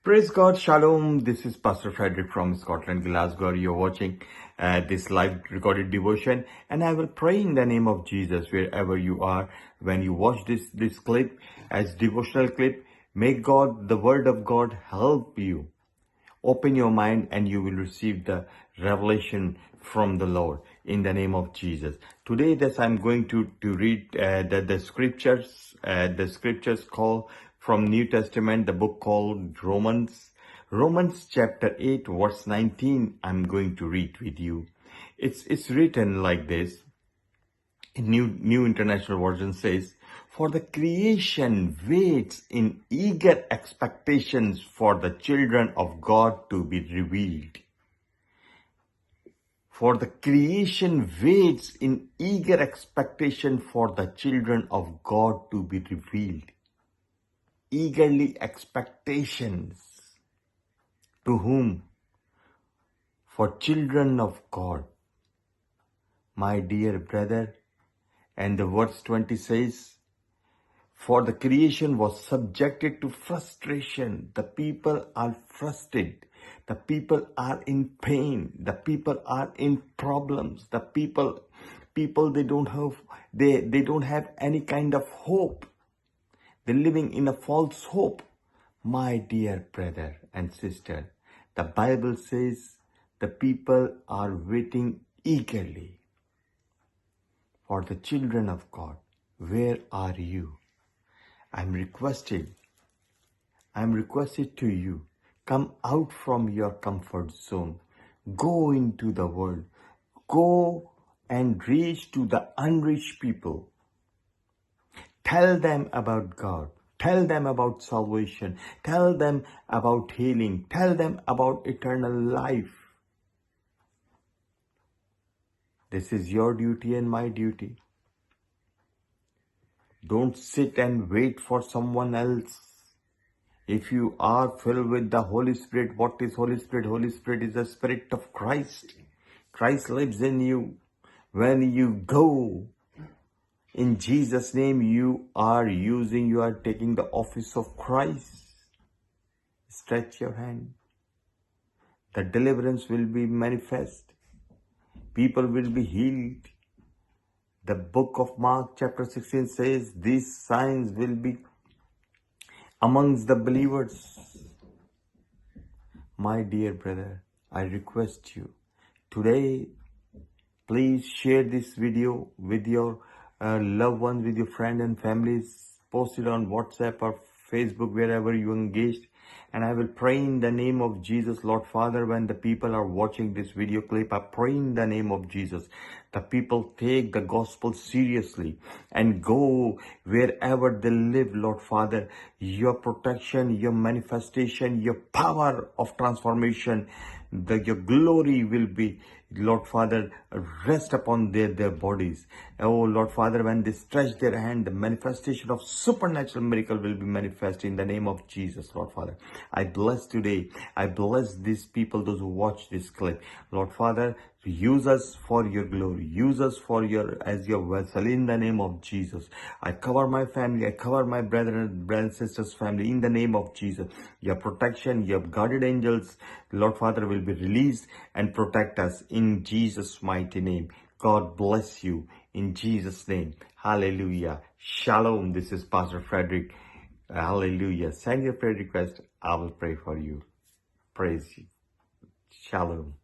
Praise God, Shalom. This is Pastor Frederick from Scotland, Glasgow. You're watching this live recorded devotion, and I will pray in the name of Jesus wherever you are. When you watch this clip as devotional clip, may God, the Word of God, help you. Open your mind and you will receive the revelation from the Lord in the name of Jesus. Today, I'm going to read the scriptures. The scriptures call from New Testament, the book called Romans. Romans chapter 8, verse 19, I'm going to read with you. It's written like this. New International Version says, "For the creation waits in eager expectations for the children of God to be revealed." For the creation waits in eager expectation for the children of God to be revealed. Eagerly expectations. To whom? For children of God. My dear brother, and the verse 20 says, "For the creation was subjected to frustration." The people are frustrated. The people are in pain. The people are in problems. The people they don't have any kind of hope. They're living in a false hope. My dear brother and sister, the Bible says the people are waiting eagerly for the children of God. Where are you? I'm requested to you, come out from your comfort zone. Go into the world. Go and reach to the unreached people. Tell them about God. Tell them about salvation. Tell them about healing. Tell them about eternal life. This is your duty and my duty. Don't sit and wait for someone else. If you are filled with the Holy Spirit, what is Holy Spirit? Holy Spirit is the Spirit of Christ. Christ lives in you. When you go, in Jesus' name, you are taking the office of Christ. Stretch your hand. The deliverance will be manifest. People will be healed. The book of Mark chapter 16 says these signs will be amongst the believers. My dear brother, I request you today, please share this video with your loved ones, with your friends and families. Post it on WhatsApp or Facebook, wherever you engaged. And I will pray in the name of Jesus. Lord Father, when the people are watching this video clip, I pray in the name of Jesus. The people take the gospel seriously and go wherever they live, Lord Father. Your protection, your manifestation, your power of transformation, your glory will be, Lord Father, rest upon their bodies. Oh Lord Father, when they stretch their hand, the manifestation of supernatural miracle will be manifest in the name of Jesus, Lord Father. I bless today. I bless these people, those who watch this clip. Lord Father, use us for your glory. Use us as your vessel in the name of Jesus. I cover my family. I cover my brother and sisters' family in the name of Jesus. Your protection, your guarded angels, Lord Father, will be released and protect us in Jesus' mighty name. God bless you in Jesus' name. Hallelujah. Shalom. This is Pastor Frederick. Hallelujah. Send your prayer request. I will pray for you. Praise you. Shalom.